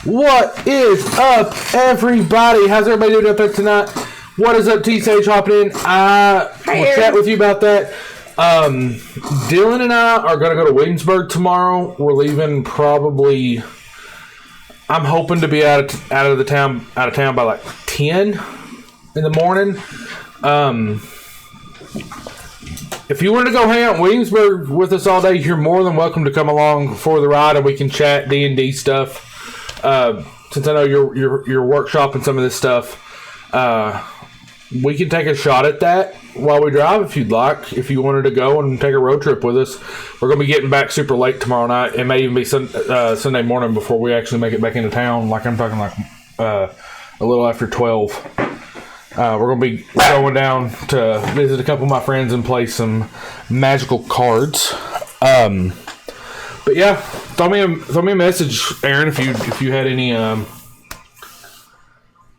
What is up, everybody? How's everybody doing out there tonight? What is up, T-Sage hopping in? We'll chat with you about that. Dylan and I are going to go to Williamsburg tomorrow. We're leaving probably... I'm hoping to be out of town by like 10 in the morning. If you want to go hang out in Williamsburg with us all day, you're more than welcome to come along for the ride, and we can chat D&D stuff. Since I know you're workshopping some of this stuff, we can take a shot at that while we drive if you'd like. If you wanted to go and take a road trip with us, we're going to be getting back super late tomorrow night. It may even be Sunday morning before we actually make it back into town. Like I'm talking a little after 12. We're going to be going down to visit a couple of my friends and play some magical cards. But yeah, throw me a message, Aaron, if you had any.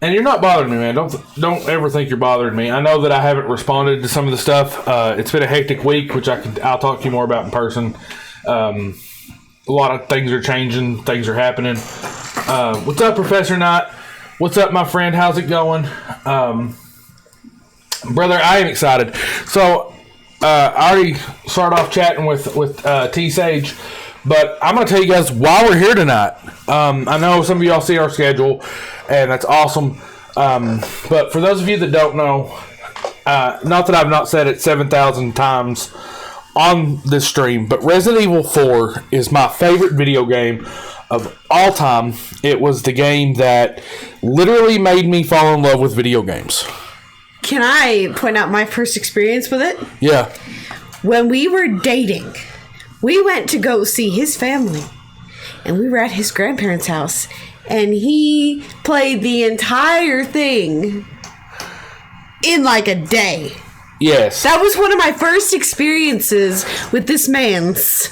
And you're not bothering me, man. Don't ever think you're bothering me. I know that I haven't responded to some of the stuff. It's been a hectic week, which I'll talk to you more about in person. A lot of things are changing. Things are happening. What's up, Professor Knight? What's up, my friend? How's it going? Brother, I am excited. So, I already started off chatting with T-Sage, but I'm going to tell you guys why we're here tonight. I know some of y'all see our schedule, and that's awesome. But for those of you that don't know, not that I've not said it 7,000 times on this stream, but Resident Evil 4 is my favorite video game of all time. It was the game that literally made me fall in love with video games. Can I point out my first experience with it? Yeah. When we were dating, we went to go see his family, and we were at his grandparents' house, and he played the entire thing in like a day. Yes. That was one of my first experiences with this man's.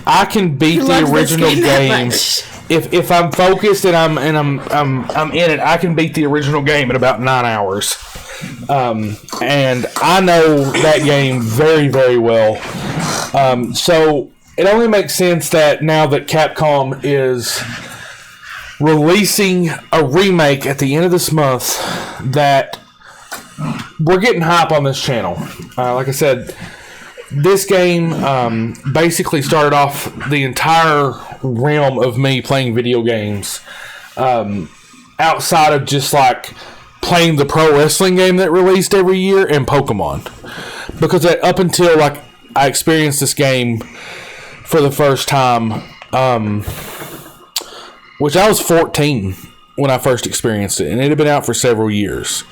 I can beat the original game. If I'm focused and I'm in it, I can beat the original game in about 9 hours. And I know that game very, very well. So it only makes sense that now that Capcom is releasing a remake at the end of this month, that we're getting hype on this channel. Like I said, this game basically started off the entire realm of me playing video games, outside of just like playing the pro wrestling game that released every year and Pokemon. Because up until like I experienced this game for the first time, which I was 14 when I first experienced it, and it had been out for several years.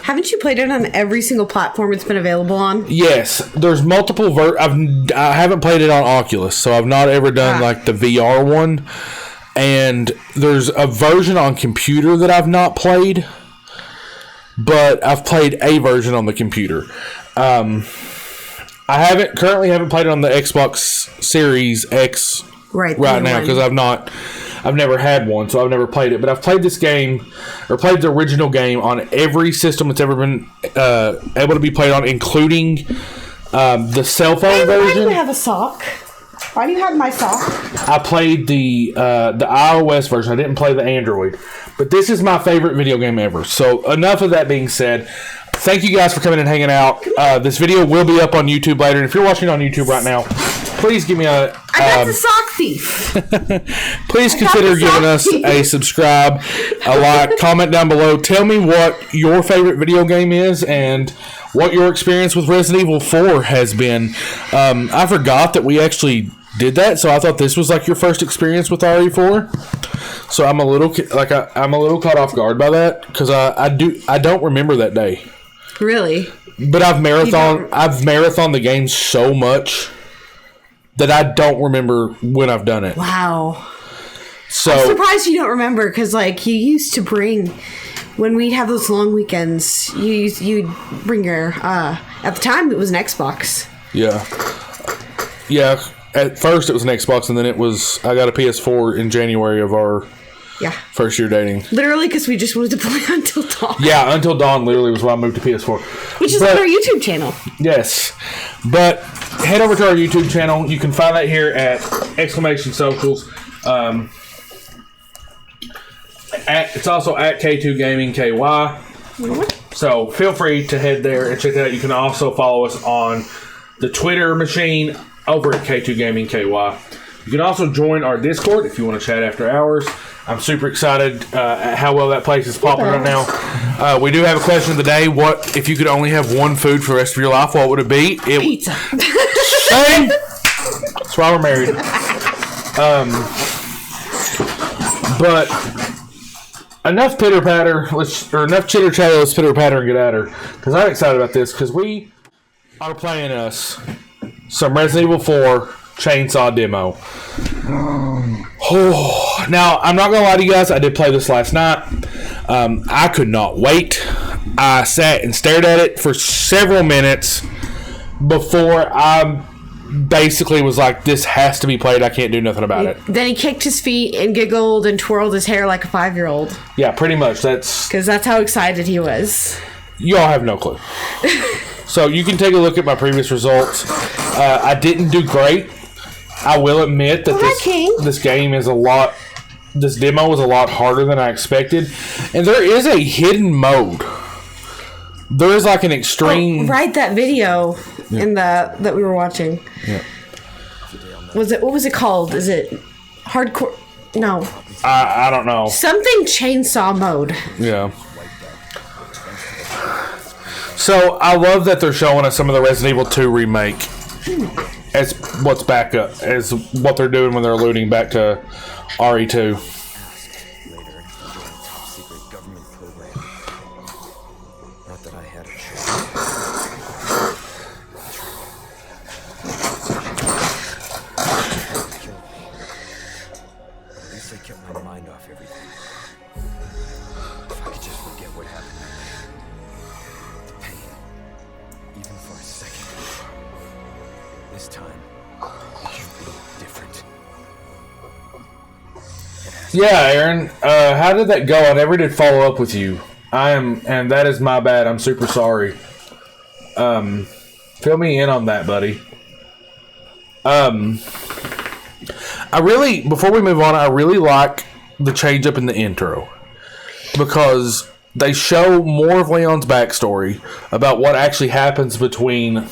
Haven't you played it on every single platform it's been available on? Yes, there's multiple. I haven't played it on Oculus, so I've not ever done like the VR one. And there's a version on computer that I've not played, but I've played a version on the computer. I currently haven't played it on the Xbox Series X right now because I've never had one, so I've never played it. But I've played this game, or played the original game, on every system it's ever been able to be played on, including the cell phone version. Why do you have a sock? Why do you have my sock? I played the iOS version. I didn't play the Android. But this is my favorite video game ever. So enough of that being said. Thank you guys for coming and hanging out. This video will be up on YouTube later. And if you're watching on YouTube right now, please give me a... I got the sock thief. Please consider giving us a subscribe, a like, comment down below. Tell me what your favorite video game is and what your experience with Resident Evil 4 has been. I forgot that we actually did that, so I thought this was like your first experience with RE4. So I'm a little caught off guard by that because I don't remember that day. Really? But I've marathoned the game so much that I don't remember when I've done it. Wow. So I'm surprised you don't remember, because like you used to bring, when we'd have those long weekends, you'd bring your at the time it was an Xbox. Yeah. At first it was an Xbox, and then I got a PS4 in January of our first year dating. Literally, because we just wanted to play Until Dawn. Yeah, Until Dawn literally was when I moved to PS4. Which is on our YouTube channel. Yes. But head over to our YouTube channel. You can find that here at !socials. It's also at K2 Gaming KY. So feel free to head there and check that out. You can also follow us on the Twitter machine over at K2 Gaming KY. You can also join our Discord if you want to chat after hours. I'm super excited at how well that place is popping right now. We do have a question of the day. What if you could only have one food for the rest of your life? What would it be? Pizza. Same. That's why we're married. But enough pitter patter. Enough chitter chatter. Let's pitter patter and get at her. Because I'm excited about this. Because we are playing us some Resident Evil 4 Chainsaw demo. Oh, now, I'm not going to lie to you guys. I did play this last night. I could not wait. I sat and stared at it for several minutes before I basically was like, this has to be played. I can't do nothing about it. Then he kicked his feet and giggled and twirled his hair like a 5-year-old. Yeah, pretty much. Because that's how excited he was. Y'all have no clue. So you can take a look at my previous results. I didn't do great. I will admit that this game is this demo is a lot harder than I expected. And there is a hidden mode. There is like an extreme... right, that video that we were watching. Yeah. What was it called? Is it hardcore? No. I don't know. Something chainsaw mode. Yeah. So I love that they're showing us some of the Resident Evil 2 remake as what's back up, as what they're doing when they're alluding back to RE2. Yeah, Aaron. How did that go? I never did follow up with you. And that is my bad. I'm super sorry. Fill me in on that, buddy. Before we move on, I really like the change up in the intro because they show more of Leon's backstory about what actually happens between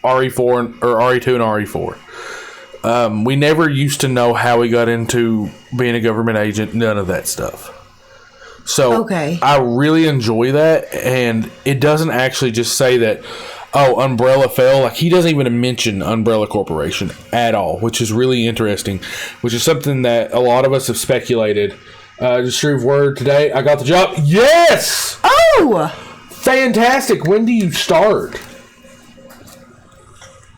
RE4 or RE2 and RE4. We never used to know how he got into being a government agent, none of that stuff. So I really enjoy that, and it doesn't actually just say that, Umbrella fell. Like, he doesn't even mention Umbrella Corporation at all, which is really interesting, which is something that a lot of us have speculated. Just Shreve word today, I got the job. Yes! Oh! Fantastic. When do you start?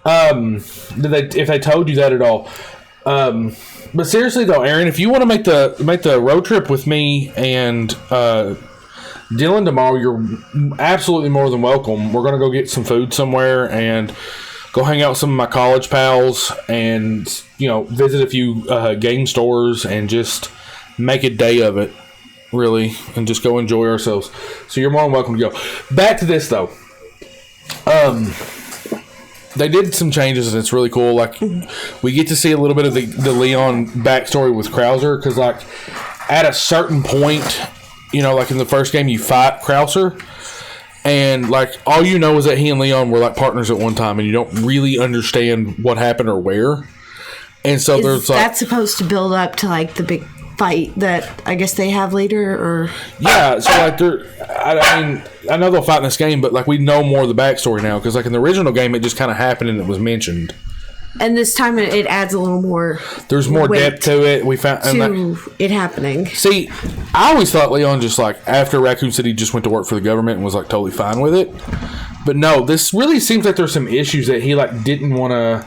If they told you that at all. But seriously though, Aaron, if you want to make the road trip with me and Dylan tomorrow, you're absolutely more than welcome. We're gonna go get some food somewhere and go hang out with some of my college pals and visit a few game stores and just make a day of it, really, and just go enjoy ourselves. So you're more than welcome to go. Back to this though. They did some changes, and it's really cool. Like, we get to see a little bit of the Leon backstory with Krauser, because, like, at a certain point, like in the first game, you fight Krauser, and, like, all you know is that he and Leon were, like, partners at one time, and you don't really understand what happened or where. And so there's, like... that's supposed to build up to, like, the big fight that I guess they have later, or... Yeah, so, like, I mean, I know they'll fight in this game, but, like, we know more of the backstory now, because, like, in the original game, it just kind of happened and it was mentioned. And this time it adds a little more... There's more depth to it. We found... it happening. See, I always thought Leon just, like, after Raccoon City just went to work for the government and was, like, totally fine with it. But no, this really seems like there's some issues that he, like, didn't want to...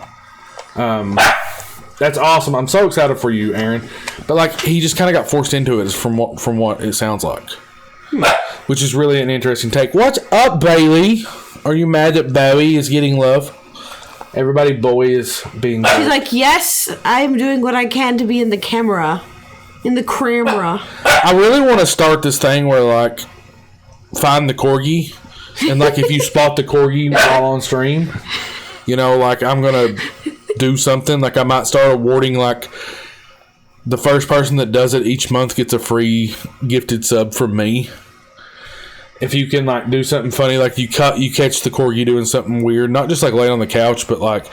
That's awesome. I'm so excited for you, Aaron. But, like, he just kind of got forced into it from what it sounds like. Which is really an interesting take. What's up, Bailey? Are you mad that Bowie is getting love? Everybody, Bowie is being... She's like, yes, I'm doing what I can to be in the camera. In the camera. I really want to start this thing where, like, find the corgi. And, like, if you spot the corgi while on stream, like, I'm going to do something. Like, I might start awarding, like, the first person that does it each month gets a free gifted sub from me. If you can like do something funny, like you catch the corgi doing something weird, not just like laying on the couch, but like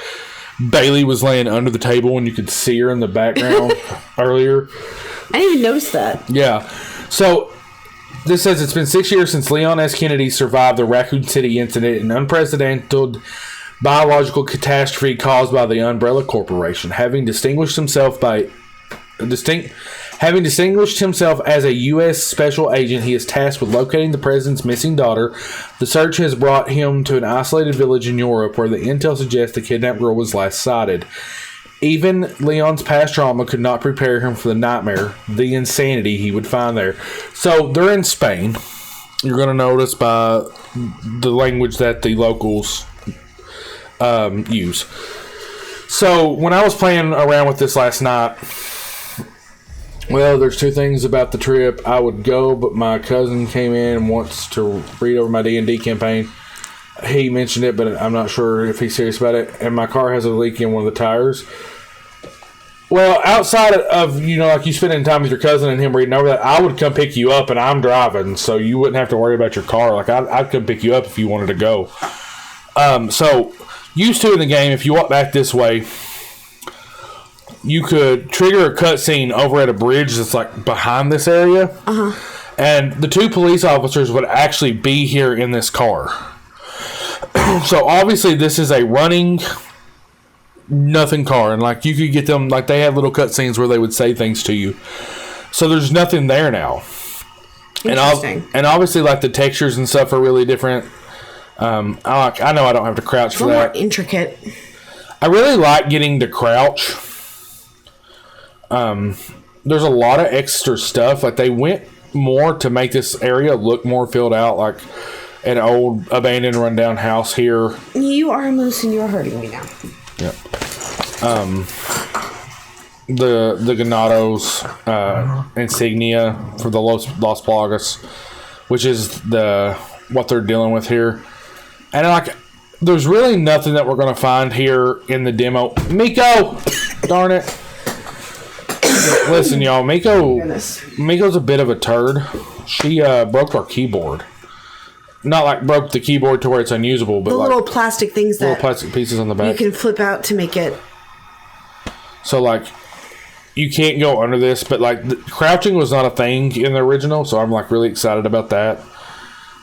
Bailey was laying under the table and you could see her in the background earlier. I didn't even notice that. Yeah. So this says it's been 6 years since Leon S. Kennedy survived the Raccoon City incident, an unprecedented biological catastrophe caused by the Umbrella Corporation. Having distinguished himself as a U.S. special agent, he is tasked with locating the president's missing daughter. The search has brought him to an isolated village in Europe where the intel suggests the kidnapped girl was last sighted. Even Leon's past trauma could not prepare him for the nightmare, the insanity he would find there. So they're in Spain. You're going to notice by the language that the locals use. So when I was playing around with this last night, well, there's two things about the trip. I would go, but my cousin came in and wants to read over my D&D campaign. He mentioned it, but I'm not sure if he's serious about it. And my car has a leak in one of the tires. Well, outside of, like you spending time with your cousin and him reading over that, I would come pick you up and I'm driving, so you wouldn't have to worry about your car. Like, I'd come pick you up if you wanted to go. So, used to in the game, if you walk back this way, you could trigger a cutscene over at a bridge that's like behind this area. Uh-huh. And the two police officers would actually be here in this car. So obviously this is a running nothing car, and like you could get them, like they had little cutscenes where they would say things to you. So there's nothing there now. Interesting. And obviously like the textures and stuff are really different. I know I don't have to crouch for that. More intricate. I really like getting to crouch. There's a lot of extra stuff. Like they went more to make this area look more filled out, like an old abandoned rundown house here. You are moose and you're hurting me now. Yep. The Ganados insignia for the Los Plagas, which is what they're dealing with here. And like there's really nothing that we're going to find here in the demo. Miko! Darn it. Listen, y'all, Miko's a bit of a turd. She broke our keyboard. Not like broke the keyboard to where it's unusable, but the like little plastic things little plastic pieces on the back. You can flip out to make it. So like you can't go under this, but like crouching was not a thing in the original, so I'm like really excited about that.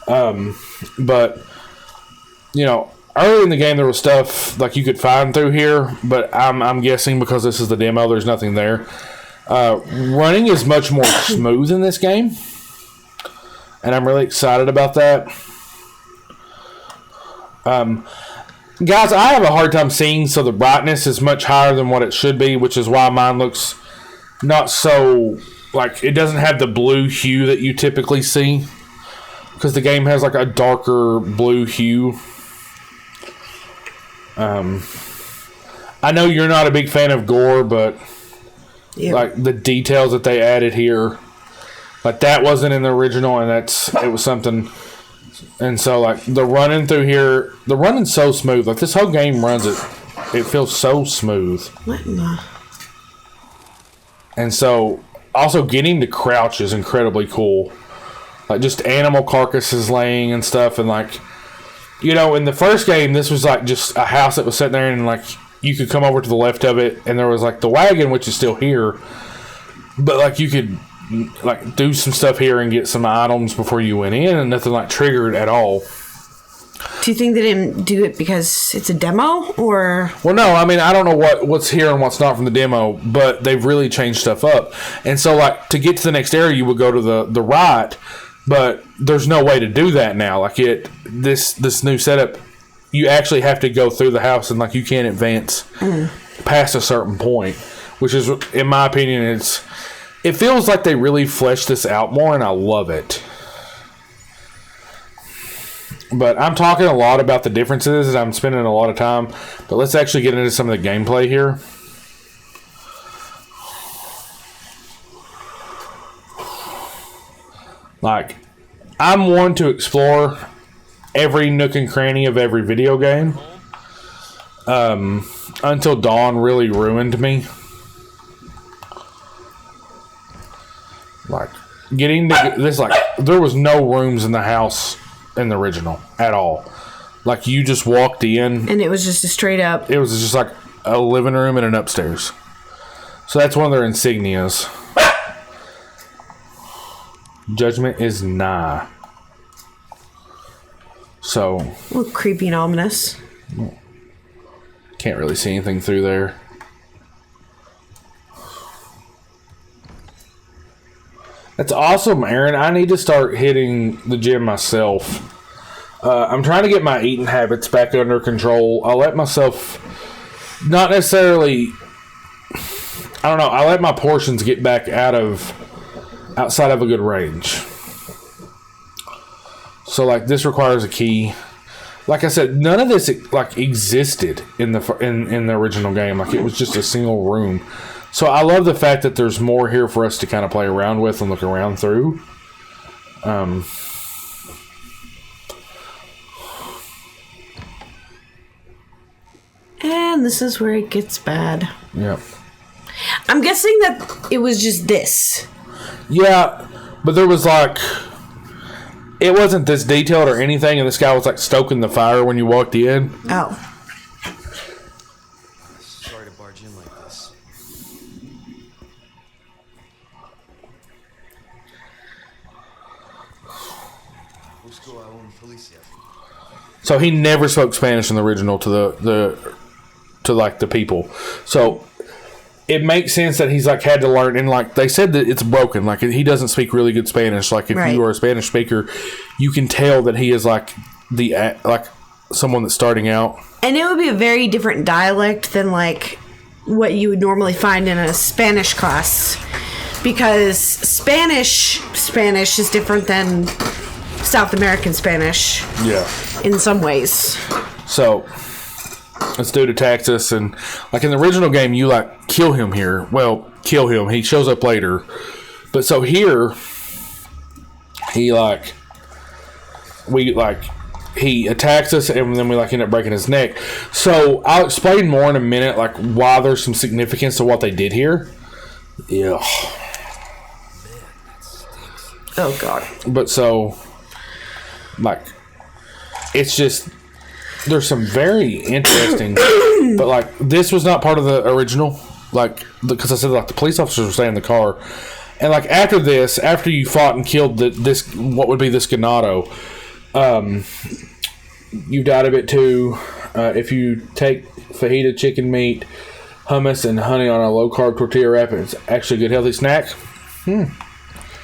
But early in the game there was stuff like you could find through here, but I'm guessing because this is the demo, there's nothing there. Running is much more smooth in this game, and I'm really excited about that. Guys, I have a hard time seeing, so the brightness is much higher than what it should be, which is why mine looks not so, like, it doesn't have the blue hue that you typically see, because the game has like a darker blue hue. I know you're not a big fan of gore, but like the details that they added here, like that wasn't in the original, and it was something. And so like the running through here, the running's so smooth. Like this whole game it feels so smooth. What in the? And so also getting to crouch is incredibly cool. Like just animal carcasses laying and stuff, and like in the first game this was like just a house that was sitting there, and like you could come over to the left of it and there was like the wagon, which is still here, but like you could like do some stuff here and get some items before you went in, and nothing like triggered at all. Do you think they didn't do it because it's a demo, or? Well, no, I mean I don't know what's here and what's not from the demo, but they've really changed stuff up. And so like to get to the next area you would go to the right, but there's no way to do that now. Like this new setup, you actually have to go through the house, and like you can't advance past a certain point, which is, in my opinion, it feels like they really fleshed this out more, and I love it. But I'm talking a lot about the differences, and I'm spending a lot of time. But let's actually get into some of the gameplay here. Like, I'm one to explore every nook and cranny of every video game. Until Dawn really ruined me. getting to this, like, there was no rooms in the house in the original at all. Like, you just walked in. And it was just a straight up. It was just like a living room and an upstairs. So that's one of their insignias. Judgment is nigh. So. A little creepy and ominous. Can't really see anything through there. That's awesome, Aaron. I need to start hitting the gym myself. I'm trying to get my eating habits back under control. I let myself, not necessarily, I don't know, I let my portions get back outside of a good range. So, like, this requires a key. Like I said, none of this, like, existed in the original game. Like, it was just a single room. So I love the fact that there's more here for us to kind of play around with and look around through. And this is where it gets bad. Yep. I'm guessing that it was just this. Yeah, but there was like, it wasn't this detailed or anything, and this guy was like stoking the fire when you walked in. Oh. Sorry to barge in like this. Busco a un Felicia. So he never spoke Spanish in the original to the people. So it makes sense that he's like had to learn, and like they said that it's broken. Like he doesn't speak really good Spanish. Like if you are a Spanish speaker, you can tell that he is like someone that's starting out. And it would be a very different dialect than like what you would normally find in a Spanish class, because Spanish is different than South American Spanish. Yeah. In some ways. So this dude attacks us, and like in the original game, you like kill him here. Well, kill him. He shows up later. But so here, he attacks us, and then we like end up breaking his neck. So I'll explain more in a minute, like why there's some significance to what they did here. Yeah. Oh God. But so, like, it's just there's some very interesting, but like this was not part of the original, like because I said like the police officers were staying in the car, and like after this, after you fought and killed this what would be this ganado, you died of it too. If you take fajita chicken meat, hummus, and honey on a low carb tortilla wrap, it's actually a good healthy snack.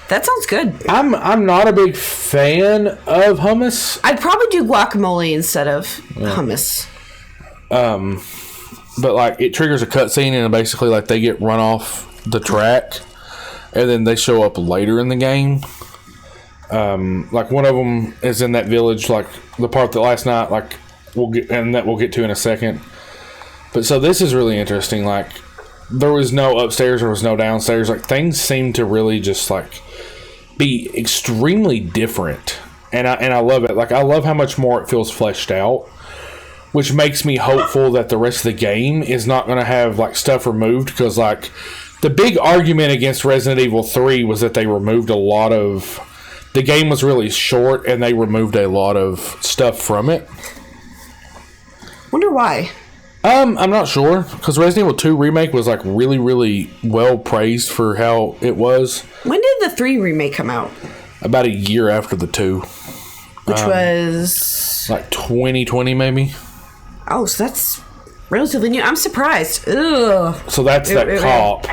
That sounds good. I'm not a big fan of hummus. I'd probably do guacamole instead of hummus. But like it triggers a cutscene, and basically like they get run off the track, and then they show up later in the game. Like one of them is in that village, like the part that last night, like we'll get to in a second. But so this is really interesting. Like there was no upstairs, there was no downstairs. Like things seem to really just like be extremely different, and I love it. Like I love how much more it feels fleshed out, which makes me hopeful that the rest of the game is not going to have like stuff removed, because like the big argument against Resident Evil 3 was that they removed a lot of the game was really short, and they removed a lot of stuff from it. Wonder why. I'm not sure, because Resident Evil 2 Remake was like really, really well praised for how it was. When did the 3 remake come out? About a year after the 2. Which was... like 2020 maybe. Oh, so that's relatively new. I'm surprised. Ugh. So that's that cop.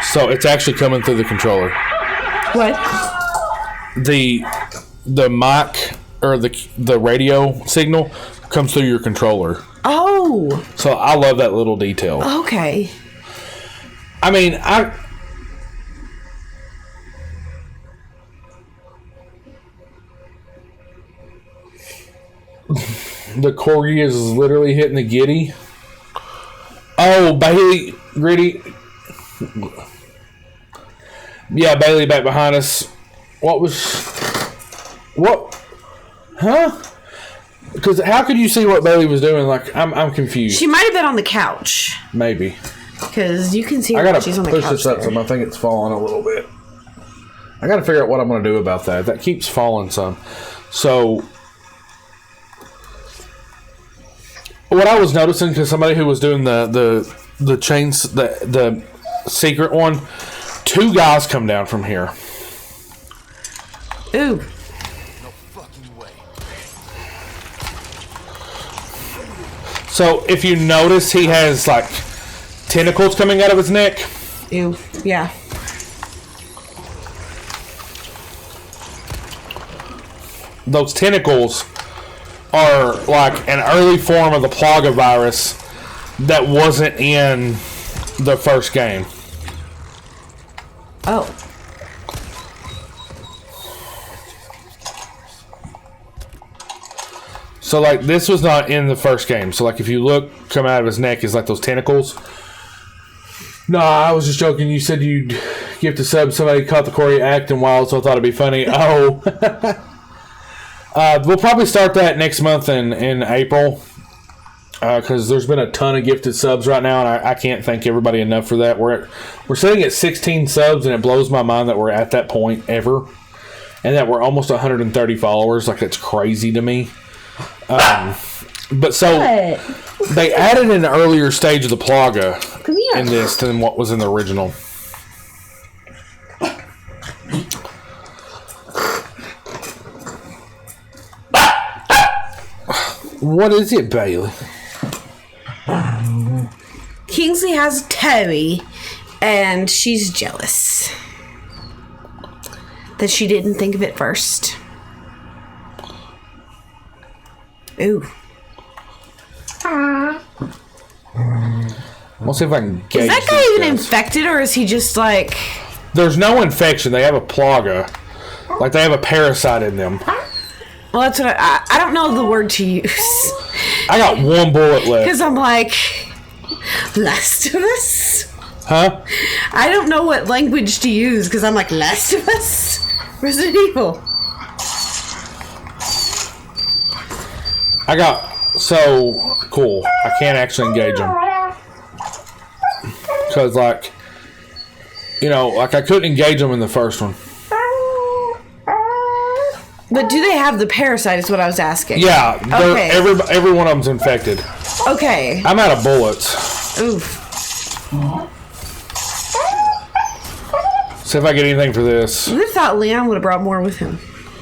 So it's actually coming through the controller. What? The mic or the radio signal comes through your controller. Oh. So I love that little detail. Okay. I mean, the corgi is literally hitting the giddy. Oh, Bailey, Gritty. Yeah, Bailey back behind us. What? Huh? Because how could you see what Bailey was doing? Like, I'm confused. She might have been on the couch. Maybe. Because you can see I her gotta when she's on the push couch this up there. some. I think it's falling a little bit. I gotta figure out what I'm gonna do about that. That keeps falling some. So, what I was noticing, because somebody who was doing the chains, the secret one, 2 guys come down from here. Ooh. No fucking way. So if you notice, he has like tentacles coming out of his neck. Ew. Yeah. Those tentacles are like an early form of the Plaga virus that wasn't in the first game. Oh. So like this was not in the first game. So like if you look, coming out of his neck is like those tentacles. No, I was just joking. You said you'd give to sub. Somebody caught the Corey acting wild, so I thought it'd be funny. Oh. We'll probably start that next month in April. Because there's been a ton of gifted subs right now, and I can't thank everybody enough for that. We're sitting at 16 subs, and it blows my mind that we're at that point ever, and that we're almost 130 followers. Like, that's crazy to me. But so they added an earlier stage of the Plaga in this than what was in the original. What is it, Bailey? Kingsley has Terry, and she's jealous that she didn't think of it first. Ooh. We'll see if I can gauge Is that guy even guys. infected, or is he just like... There's no infection. They have a Plaga. Like, they have a parasite in them. Well, that's what I don't know the word to use. I got 1 bullet left. Because I'm like... Last of Us? Huh? I don't know what language to use, because I'm like, Last of Us? Resident Evil. I got... So, cool. I can't actually engage them. Because, like... You know, like, I couldn't engage them in the first one. But do they have the parasite is what I was asking. Yeah. Okay. Every one of them's infected. Okay. I'm out of bullets. Oof. See if I get anything for this. You would have thought Leon would have brought more with him.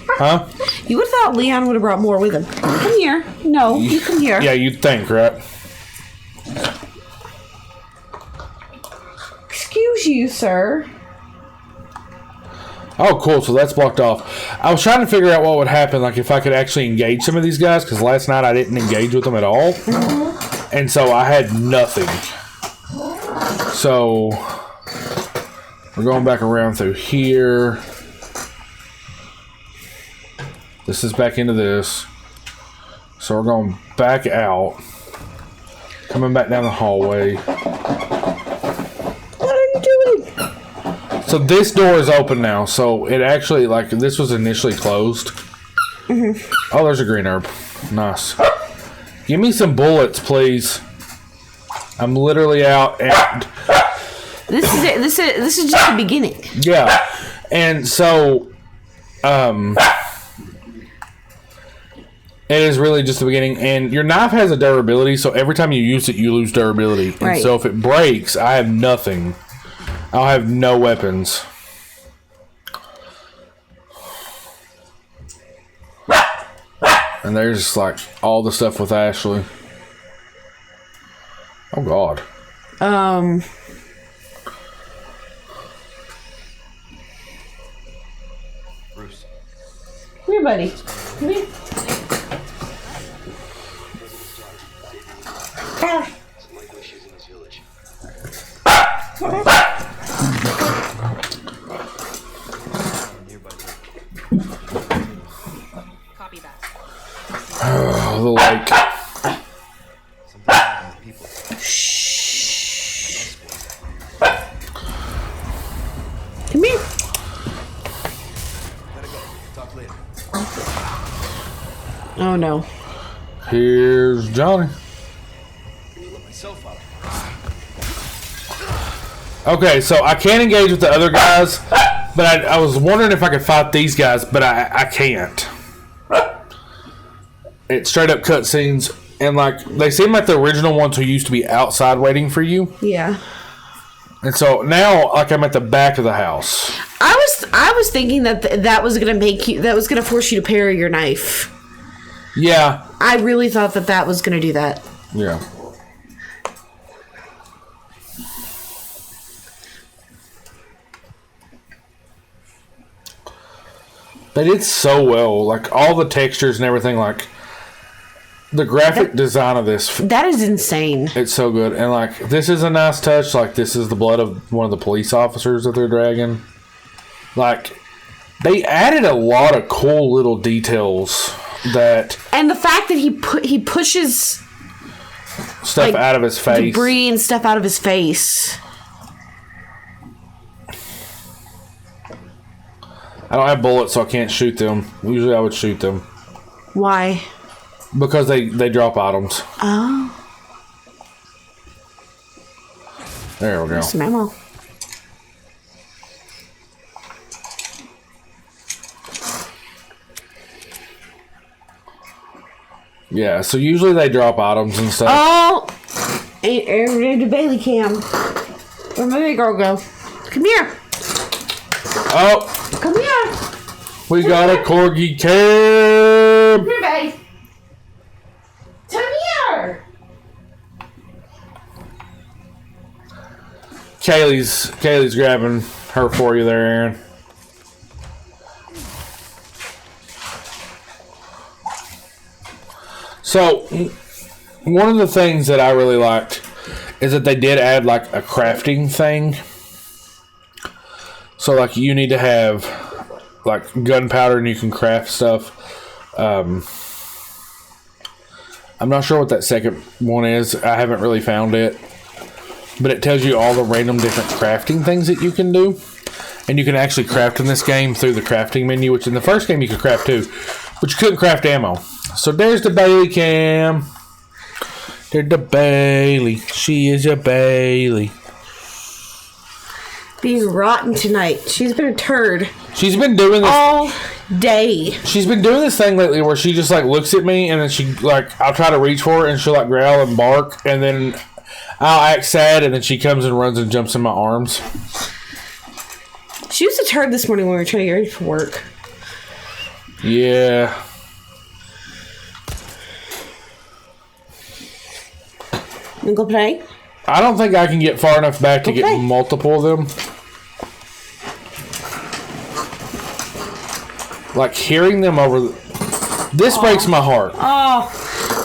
Huh? You would have thought Leon would have brought more with him. Come here. No, you come here. Yeah, you'd think, right? Excuse you, sir. Oh, cool. So that's blocked off. I was trying to figure out what would happen, like if I could actually engage some of these guys, because last night I didn't engage with them at all, and so I had nothing. So we're going back around through here. This is back into this. So we're going back out, coming back down the hallway. What are you doing? So this door is open now. So it actually, like, this was initially closed. Mm-hmm. Oh, there's a green herb. Nice. Give me some bullets, please. I'm literally out. And This is it. This is just the beginning. yeah, and so, it is really just the beginning. And your knife has a durability, so every time you use it, you lose durability. And Right. so if it breaks, I have nothing. I'll have no weapons. And there's like all the stuff with Ashley. Oh God. Bruce. Come here, buddy. Come here. Likely she's in this village. Copy that. Oh, the lake. Something happened with people. Come here. Gotta go. Talk later. Oh no. Here's Johnny. Let myself out. Okay, so I can't engage with the other guys, but I was wondering if I could fight these guys, but I can't. It's straight up cutscenes, and like they seem like the original ones who used to be outside waiting for you. Yeah. And so now, like I'm at the back of the house. I was thinking that was gonna force you to parry your knife. Yeah. I really thought that was gonna do that. Yeah. They did so well, like all the textures and everything, like the graphic design of this. That is insane. It's so good, and like this is a nice touch. Like this is the blood of one of the police officers that they're dragging. Like they added a lot of cool little details that, and the fact that he pushes stuff like, out of his face, debris and stuff out of his face. I don't have bullets, so I can't shoot them. Usually I would shoot them. Why? Because they drop items. Oh. There we go. Some ammo. Yeah, so usually they drop items and stuff. Oh! The Bailey cam. Where'd my big girl go? Come here. Oh! Come here. We got a corgi cam. Come here, babe. Come here. Kaylee's grabbing her for you there, Aaron. So, one of the things that I really liked is that they did add like a crafting thing. So, like, you need to have like gunpowder and you can craft stuff. I'm not sure what that second one is. I haven't really found it. But it tells you all the random different crafting things that you can do. And you can actually craft in this game through the crafting menu, which in the first game you could craft too. But you couldn't craft ammo. So there's the Bailey cam. There's the Bailey. She is a Bailey. Being rotten tonight. She's been a turd. She's been doing this all day. She's been doing this thing lately where she just like looks at me and then she like I'll try to reach for her and she'll like growl and bark and then I'll act sad and then she comes and runs and jumps in my arms. She was a turd this morning when we were trying to get ready for work. Yeah. You go play? I don't think I can get far enough back to get multiple of them. Like hearing them over. This breaks my heart. Oh,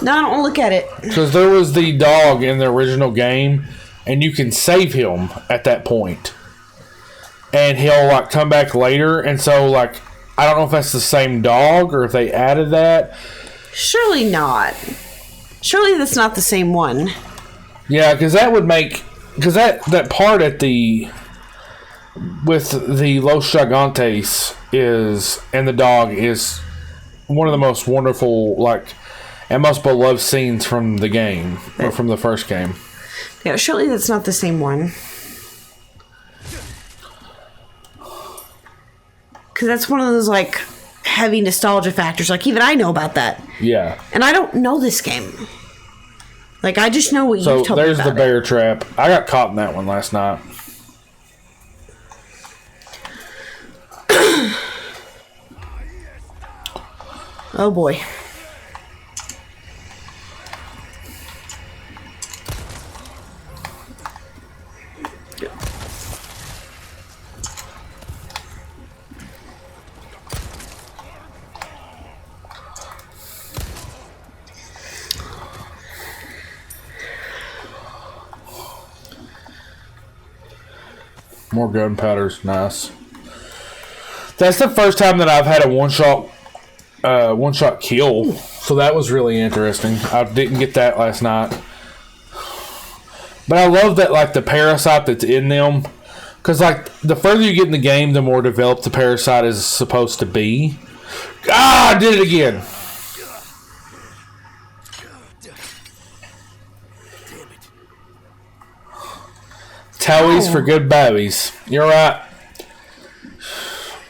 no, I don't look at it. Because there was the dog in the original game, and you can save him at that point. And he'll like come back later, and so like I don't know if that's the same dog or if they added that. Surely not. Surely that's not the same one. Yeah, because that would make that part at the with the Los Gigantes is and the dog is one of the most wonderful like and most beloved scenes from the game or from the first game. Yeah, surely that's not the same one. Because that's one of those like heavy nostalgia factors. Like even I know about that. Yeah. And I don't know this game. Like I just know what you've told me about. So there's the bear trap. I got caught in that one last night. Oh boy. More gunpowder's nice. That's the first time that I've had a one-shot kill, so that was really interesting. I didn't get that last night, but I love that like the parasite that's in them, because like the further you get in the game, the more developed the parasite is supposed to be. Ah, I did it again. Towies for good babies. You're right.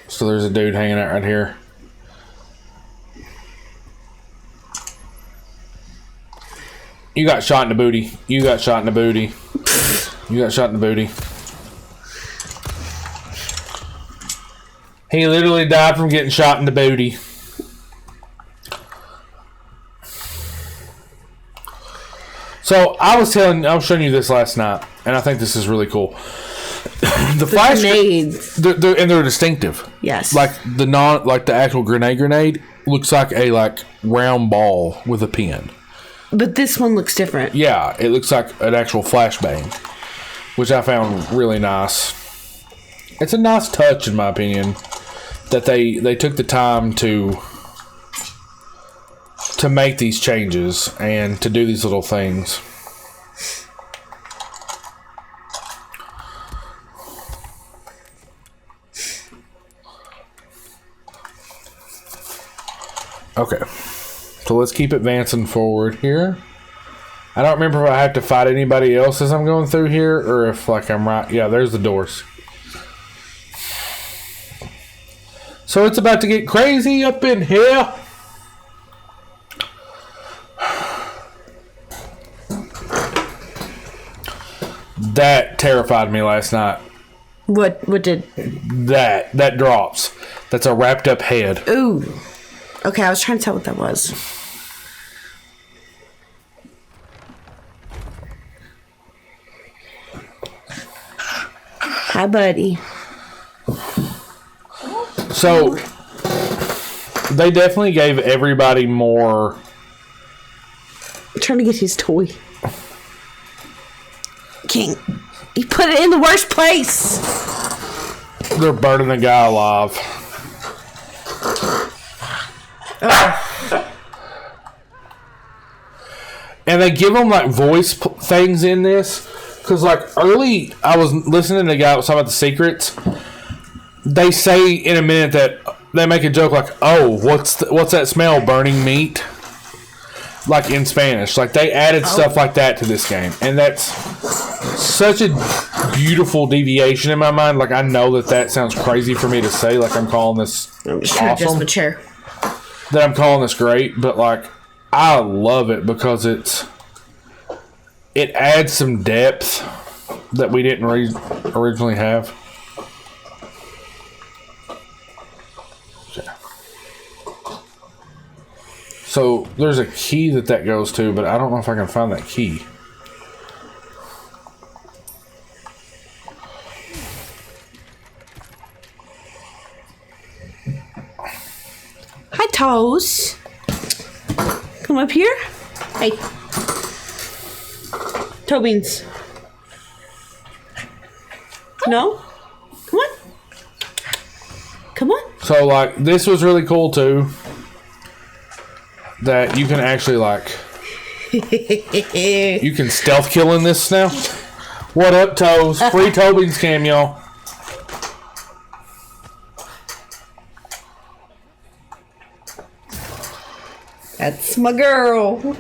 So there's a dude hanging out right here. You got shot in the booty. You got shot in the booty. You got shot in the booty. He literally died from getting shot in the booty. So I was showing you this last night, and I think this is really cool. The flash grenades, they're distinctive. Yes, like the actual grenade looks like a round ball with a pin. But this one looks different. Yeah, it looks like an actual flashbang, which I found really nice. It's a nice touch, in my opinion, that they took the time to make these changes and to do these little things. Okay, so let's keep advancing forward here. I don't remember if I have to fight anybody else as I'm going through here, or if I'm right. Yeah, there's the doors. So it's about to get crazy up in here. That terrified me last night. What did? That drops. That's a wrapped up head. Ooh. Okay, I was trying to tell what that was. Hi, buddy. So they definitely gave everybody more. I'm trying to get his toy. King, you put it in the worst place. They're burning the guy alive. And they give them voice things in this, because early I was listening to the guy that was talking about the secrets. They say in a minute that they make a joke "Oh, what's that smell? Burning meat." In Spanish, they added stuff like that to this game, and that's such a beautiful deviation in my mind. I know that sounds crazy for me to say. I'm calling this awesome. My chair. That I'm calling this great, but I love it because it adds some depth that we didn't originally have. So there's a key that goes to, but I don't know if I can find that key. Hi, Toes. Come up here. Hey. Toe beans. No? Come on. Come on. So, this was really cool, too. That you can actually, you can stealth kill in this now. What up, Toes? Free Toe Beans cam, y'all. That's my girl.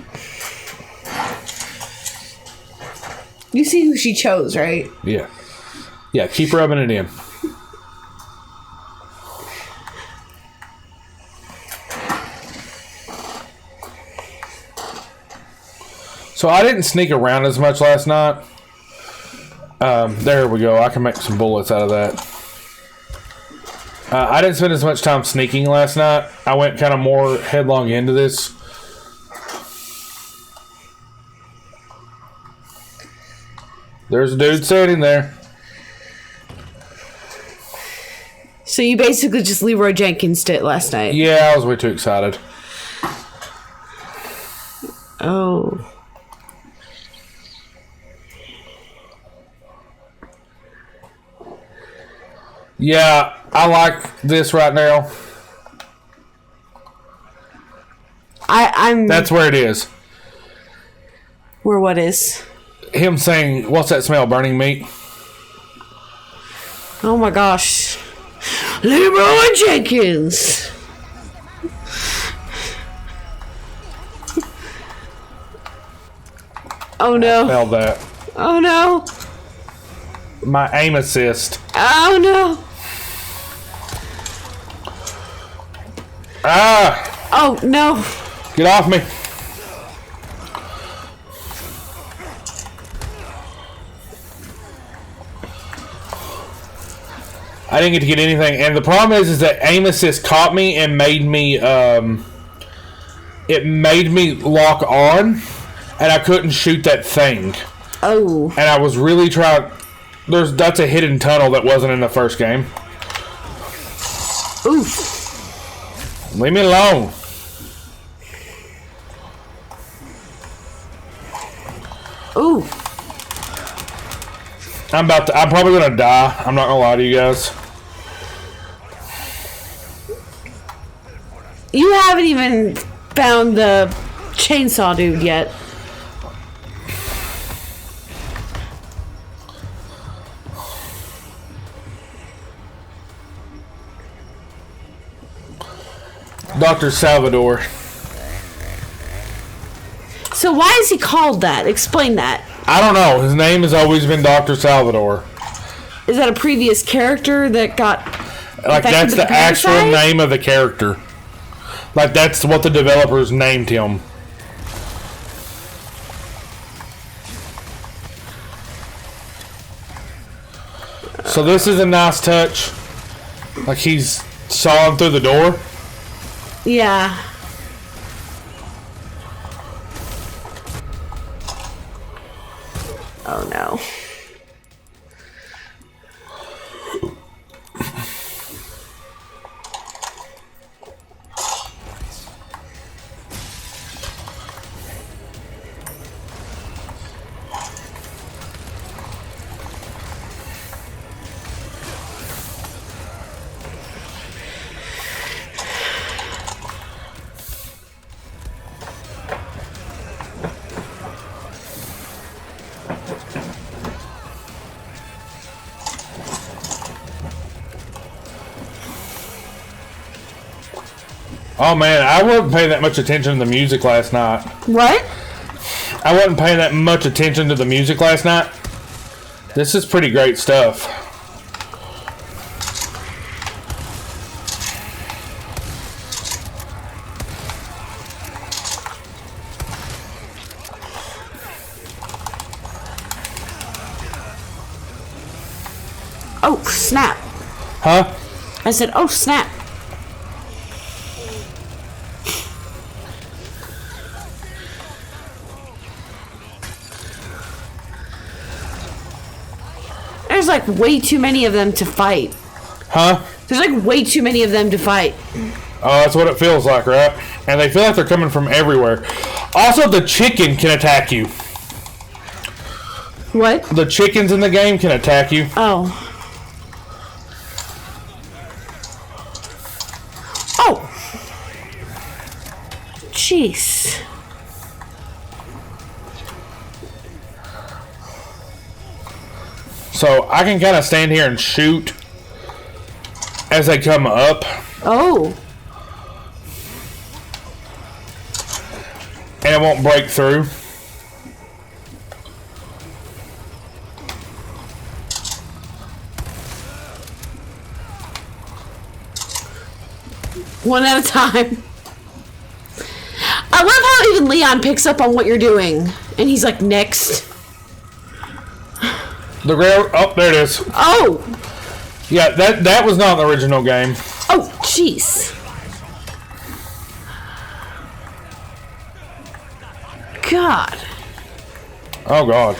You see who she chose, right? Yeah. Yeah, keep rubbing it in. So I didn't sneak around as much last night. There we go. I can make some bullets out of that. I didn't spend as much time sneaking last night. I went kind of more headlong into this. There's a dude sitting there. So you basically just Leroy Jenkins it last night. Yeah, I was way too excited. Oh. Yeah, I like this right now. I'm. That's where it is. Where what is? Him saying, "What's that smell? Burning meat." Oh my gosh. Leroy Jenkins. Oh no. Smell that. Oh no. My aim assist. Oh no. Ah! Oh no. Get off me. I didn't get to get anything, and the problem is that aim assist caught me and made me it made me lock on, and I couldn't shoot that thing. Oh. And I was really trying. That's a hidden tunnel that wasn't in the first game. Oof. Leave me alone. Ooh. I'm probably gonna die. I'm not gonna lie to you guys. You haven't even found the chainsaw dude yet. Dr. Salvador. So why is he called that? Explain that. I don't know. His name has always been Dr. Salvador. Is that a previous character that got... Like, that's the actual name of the character. Like, that's what the developers named him. So this is a nice touch. Like, he's sawing through the door. Yeah. Oh no. Oh man, I wasn't paying that much attention to the music last night. What? I wasn't paying that much attention to the music last night. This is pretty great stuff. Oh, snap. Huh? I said, oh, snap. There's like way too many of them to fight. Huh? There's like way too many of them to fight. Oh, that's what it feels like, right? And they feel like they're coming from everywhere. Also, the chicken can attack you. What? The chickens in the game can attack you. Oh. Oh. Jeez. So I can kind of stand here and shoot as they come up. Oh. And it won't break through. One at a time. I love how even Leon picks up on what you're doing. And he's like, next. The rail. Oh, there it is. Oh. Yeah, that was not the original game. Oh, jeez. God. Oh, God.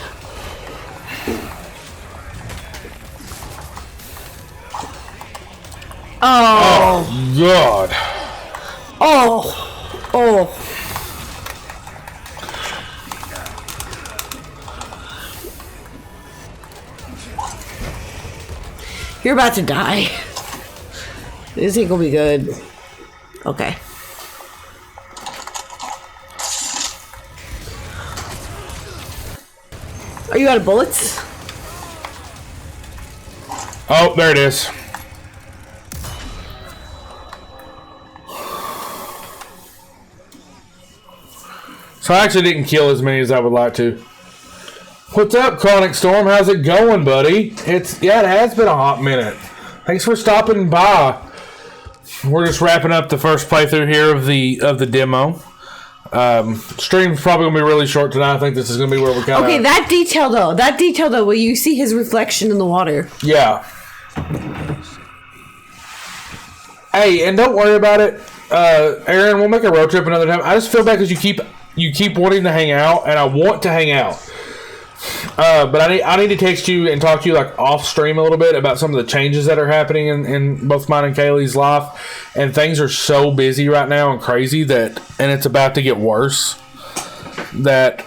Oh. God. Oh. Oh. You're about to die. This ain't gonna be good. Okay. Are you out of bullets? Oh, there it is. So I actually didn't kill as many as I would like to. What's up, Chronic Storm? How's it going, buddy? It has been a hot minute. Thanks for stopping by. We're just wrapping up the first playthrough here of the demo. Stream's probably gonna be really short tonight. I think this is gonna be where we're kind of okay. That detail though, where you see his reflection in the water. Yeah. Hey, and don't worry about it, Aaron. We'll make a road trip another time. I just feel bad because you keep wanting to hang out, and I want to hang out. But I need to text you and talk to you like off stream a little bit about some of the changes that are happening in both mine and Kaylee's life. And things are so busy right now and crazy and it's about to get worse, that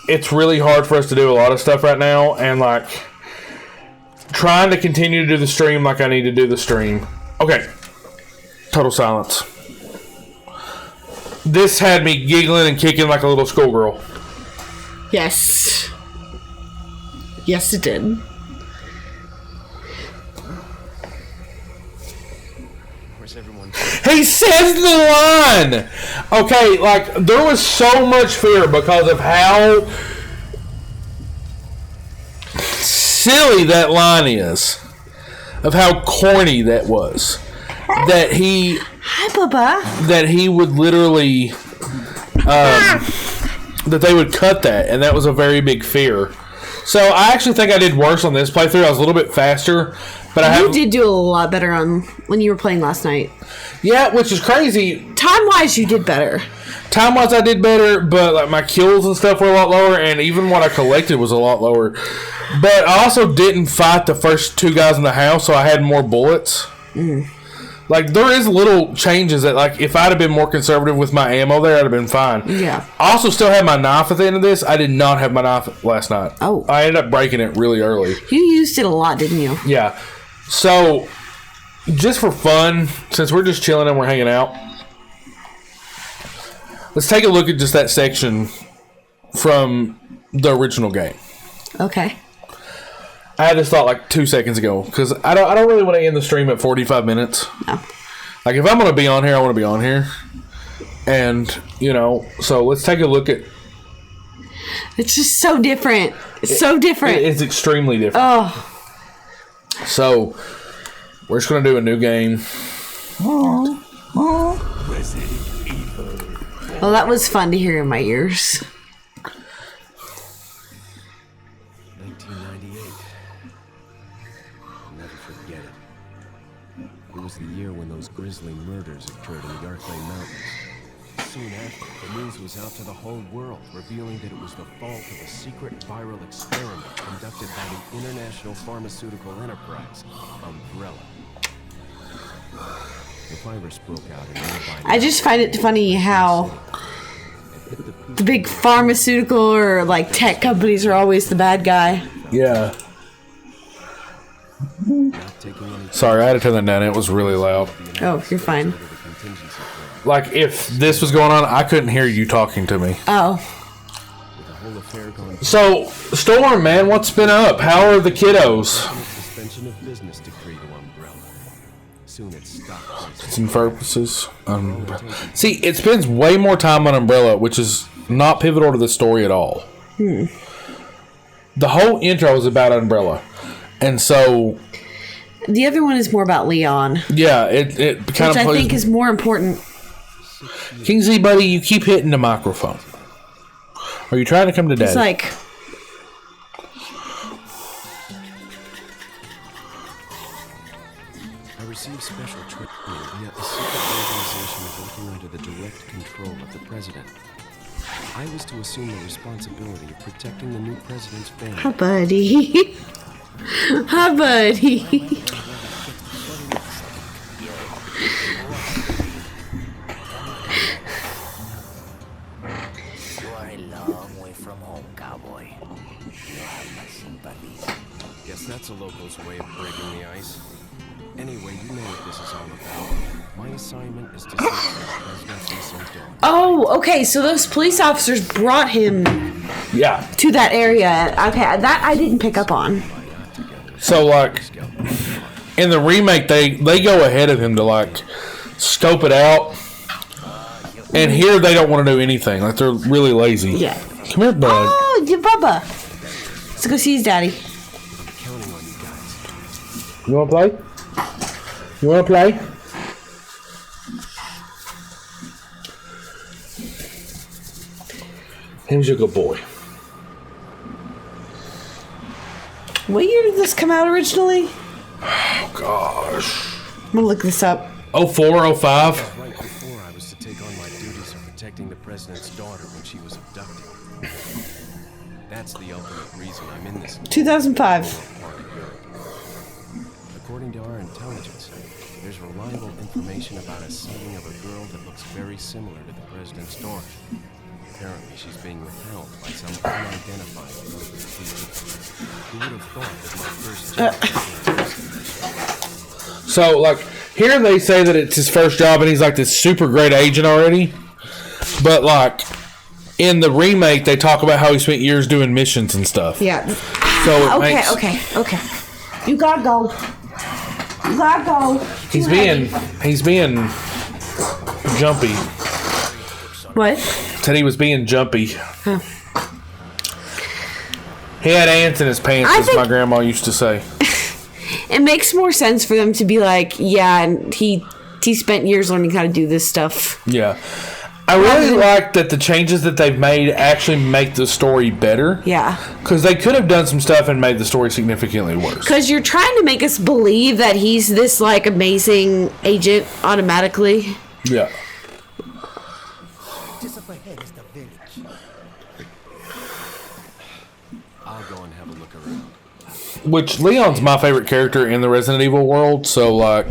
it's really hard for us to do a lot of stuff right now. And like trying to continue to do the stream like I need to do the stream. Okay. Total silence. This had me giggling and kicking like a little schoolgirl. Yes. Yes, it did. Where's everyone? He says the line! Okay, like, there was so much fear because of how silly that line is. Of how corny that was. That he... Hi, Bubba. That he would literally... that they would cut that, and that was a very big fear. So I actually think I did worse on this playthrough. I was a little bit faster, but you did do a lot better on when you were playing last night. Yeah, which is crazy. Time-wise, you did better. Time-wise, I did better, but like my kills and stuff were a lot lower, and even what I collected was a lot lower. But I also didn't fight the first two guys in the house, so I had more bullets. Like, there is little changes that, like, if I'd have been more conservative with my ammo there, I'd have been fine. Yeah. I also still had my knife at the end of this. I did not have my knife last night. Oh. I ended up breaking it really early. You used it a lot, didn't you? Yeah. So, just for fun, since we're just chilling and we're hanging out, let's take a look at just that section from the original game. Okay. I had this thought like 2 seconds ago because I don't really want to end the stream at 45 minutes. No. Like if I'm going to be on here, I want to be on here. And, so let's take a look at... It's just so different. It's so different. It's extremely different. Oh. So, we're just going to do a new game. Well, that was fun to hear in my ears. 1998. I'll never forget it. It was the year when those grisly murders occurred in the Arklay Mountains. Soon after, the news was out to the whole world, revealing that it was the fault of a secret viral experiment conducted by the international pharmaceutical enterprise, Umbrella. The virus broke out in nearby... I just find it funny how the big pharmaceutical or like tech companies are always the bad guy. Yeah. Sorry, I had to turn that down. It was really loud. Oh, you're fine. Like, if this was going on, I couldn't hear you talking to me. Oh. So, Storm, man, what's been up? How are the kiddos? Suspension of business decree to Umbrella. Soon it stopped. It's in purposes. See, it spends way more time on Umbrella, which is not pivotal to the story at all. The whole intro is about Umbrella. And so... The other one is more about Leon. Yeah, it kind of Which I think is more important. Kingsley, buddy, you keep hitting the microphone. Are you trying to come to Daddy? It's like... I received special training via a secret organization working under the direct control of the president. I was to assume the responsibility of protecting the new president's family. Hi, buddy. Hi, buddy. You are a long way from home, cowboy. You have my sympathies. Guess that's a local's way of breaking the ice. Anyway, you know what this is all about. My assignment is to search for the president's missing daughter. Oh, okay. So those police officers brought him to that area. Okay, that I didn't pick up on. So, like, in the remake, they go ahead of him to, like, scope it out. And here, they don't want to do anything. Like, they're really lazy. Yeah. Come here, bud. Oh, your Bubba. Let's go see his daddy. I'm counting on you guys. You want to play? You want to play? He was a good boy. What year did this come out originally? Oh, gosh. I'm gonna look this up. 04, 05. Right before I was to take on my duties of protecting the president's daughter when she was abducted. That's the ultimate reason I'm in this. 2005. According to our intelligence, there's reliable information about a sighting of a girl that looks very similar to the president's daughter. Apparently, she's being withheld by some unidentified group of people. Who would have thought that my first job So, like, here they say that it's his first job and he's like this super great agent already. But, like, in the remake, they talk about how he spent years doing missions and stuff. Yeah. So Okay. You gotta go. You gotta go. He's being jumpy. What? Said he was being jumpy. Huh. He had ants in his pants, as my grandma used to say. It makes more sense for them to be like, yeah, and he spent years learning how to do this stuff. Yeah. I really like that the changes that they've made actually make the story better. Yeah. Because they could have done some stuff and made the story significantly worse. Because you're trying to make us believe that he's this, like, amazing agent automatically. Yeah. Just up ahead is the village. I'll go and have a look around. Which, Leon's my favorite character in the Resident Evil world, so, like,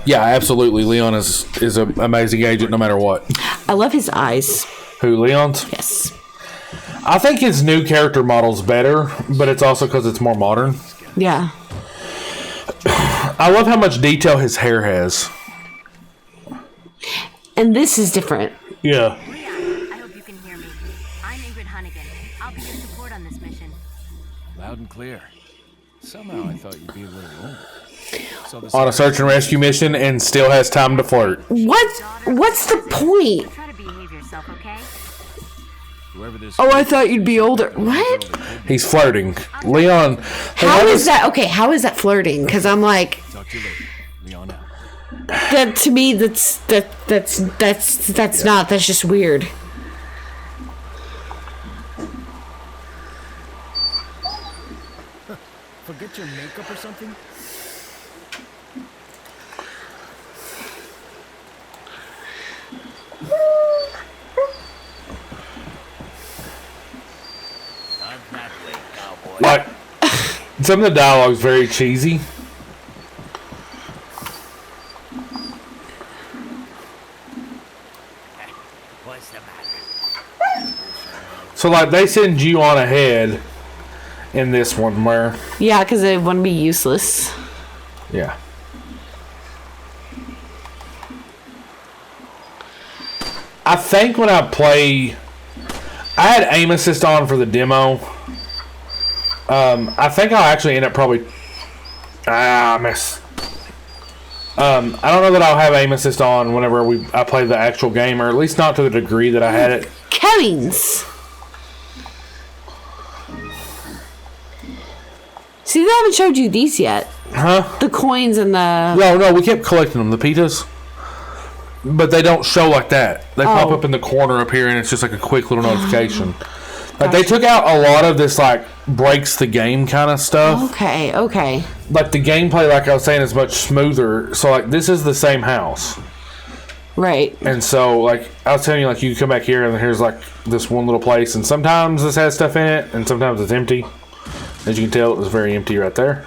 yeah, absolutely, Leon is an amazing agent no matter what. I love his eyes. Who, Leon's? Yes. I think his new character model's better, but it's also because it's more modern. Yeah. I love how much detail his hair has. And this is different. Yeah. Leon, I hope you can hear me. I'm Ingrid Hunnigan. I'll be your support on this mission. Loud and clear. Somehow I thought you'd be a little older. So On a search and rescue mission and still has time to flirt. What's the point? Try to behave yourself, okay? whoever this Oh, I thought you'd be older. What? He's flirting. Leon. How is that? Okay, how is that flirting? Because I'm like, Talk to you later. Leon out. that to me, that's not. That's just weird. Forget your makeup or something? Not that way, cowboy. Like, some of the dialogue's very cheesy. What's the matter? So, like, they send you on ahead in this one where... Yeah, because they want to be useless. Yeah. I think when I play... I had aim assist on for the demo. I think I'll actually end up probably... I miss. I don't know that I'll have aim assist on whenever I play the actual game, or at least not to the degree that I had it. Coins. See, they haven't showed you these yet. Huh? The coins and the... No, we kept collecting them, the pitas. But they don't show like that. They pop up in the corner up here, and it's just like a quick little notification. Like, they took out a lot of this, like, breaks the game kind of stuff. Okay. Like, the gameplay, like I was saying, is much smoother. So, like, this is the same house. Right. And so, like, I was telling you, like, you come back here, and here's, like, this one little place. And sometimes this has stuff in it, and sometimes it's empty. As you can tell, it was very empty right there.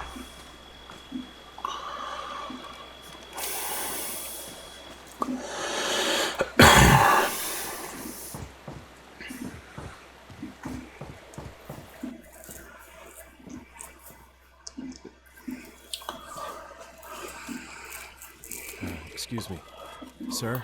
Excuse me. Sir?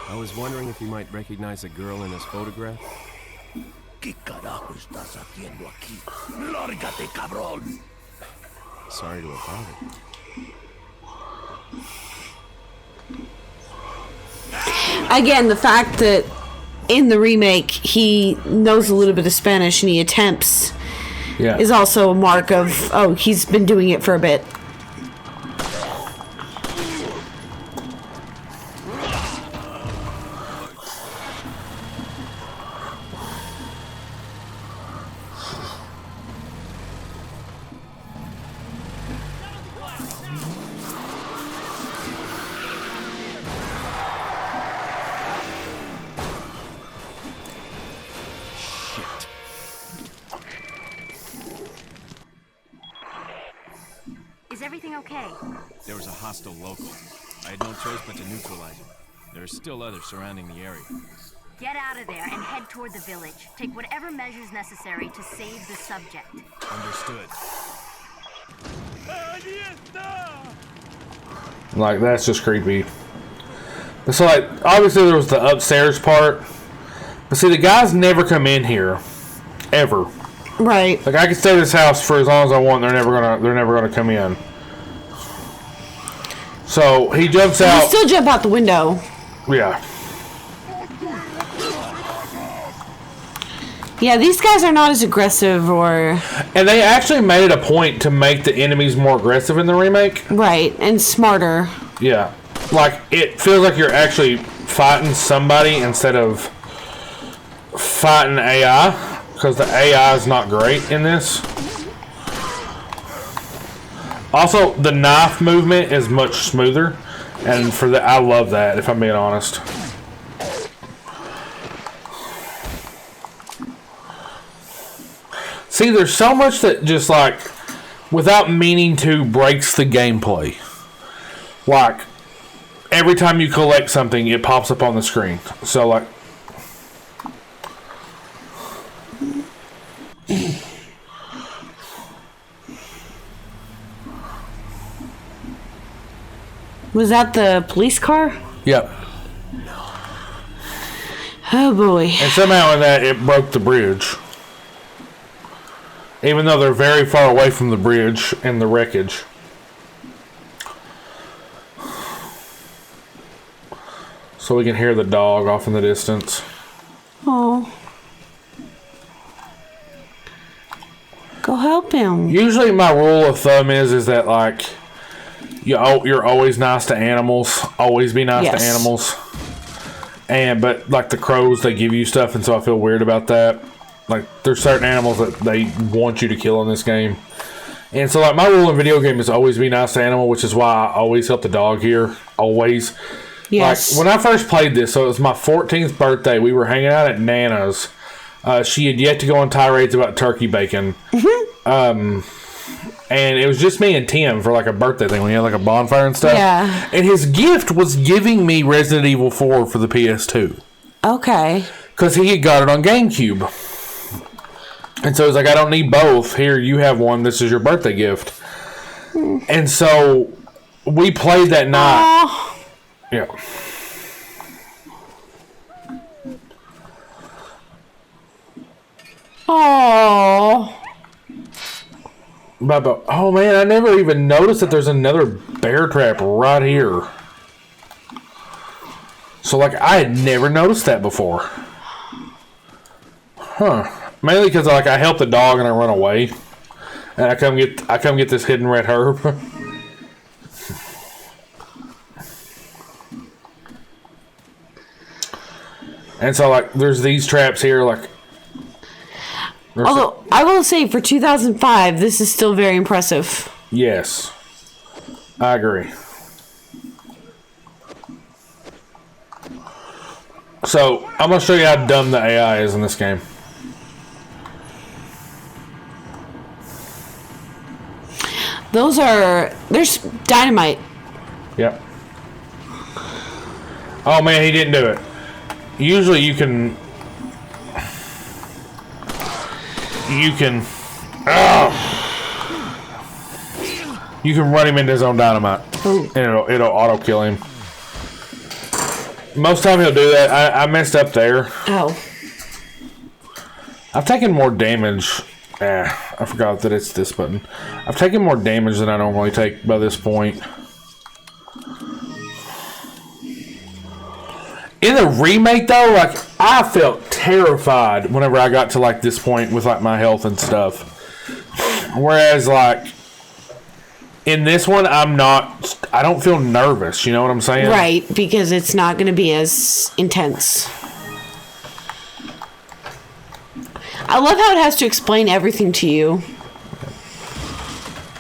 I was wondering if you might recognize a girl in this photograph. ¿Qué carajo estás haciendo aquí? ¡Lárgate, cabrón! Sorry to have bothered. Again, the fact that in the remake he knows a little bit of Spanish and he attempts is also a mark of, oh, he's been doing it for a bit. Is everything okay? There was a hostile local. I had no choice but to neutralize him. There are still others surrounding the area. Get out of there and head toward the village. Take whatever measures necessary to save the subject. Understood. Like, that's just creepy. But so, like, obviously there was the upstairs part. But see, the guys never come in here. Ever. Right. Like, I can stay at this house for as long as I want. They're never gonna come in. So he jumps out. You still jump out the window. Yeah. Yeah, these guys are not as aggressive or... And they actually made it a point to make the enemies more aggressive in the remake. Right, and smarter. Yeah. Like, it feels like you're actually fighting somebody instead of fighting AI. Because the AI is not great in this. Also, the knife movement is much smoother. And for that, I love that, if I'm being honest. See, there's so much that just, like, without meaning to, breaks the gameplay. Like, every time you collect something, it pops up on the screen. So, like... Was that the police car? Yep. Oh boy. And somehow in that, it broke the bridge. Even though they're very far away from the bridge and the wreckage. So we can hear the dog off in the distance. Oh. Go help him. Usually my rule of thumb is that, like, you're always nice to animals. Always be nice to animals. But like the crows, they give you stuff, and so I feel weird about that. Like, there's certain animals that they want you to kill in this game. And so, like, my rule in video game is always be nice to animal, which is why I always help the dog here. Always. Yes. Like, when I first played this, so it was my 14th birthday. We were hanging out at Nana's. She had yet to go on tirades about turkey bacon. And it was just me and Tim for, like, a birthday thing. We had, like, a bonfire and stuff. Yeah. And his gift was giving me Resident Evil 4 for the PS2. Okay. Because he had got it on GameCube. And so he's like, I don't need both. Here, you have one. This is your birthday gift. And so we played that night. Aww. Yeah. Oh. Oh man, I never even noticed that there's another bear trap right here. So, like, I had never noticed that before. Huh. Mainly because, like, I help the dog and I run away. And I come get this hidden red herb. And so, like, there's these traps here, like... Although, I will say, for 2005, this is still very impressive. Yes. I agree. So, I'm going to show you how dumb the AI is in this game. There's dynamite. Yep. Oh man, he didn't do it. Usually you can... You can run him into his own dynamite. Ooh. And it'll auto kill him. Most time he'll do that. I messed up there. Oh. I've taken more damage. I forgot that it's this button. I've taken more damage than I normally take by this point. In the remake, though, like, I felt terrified whenever I got to, like, this point with, like, my health and stuff. Whereas, like, in this one, I don't feel nervous, you know what I'm saying? Right, because it's not going to be as intense. I love how it has to explain everything to you.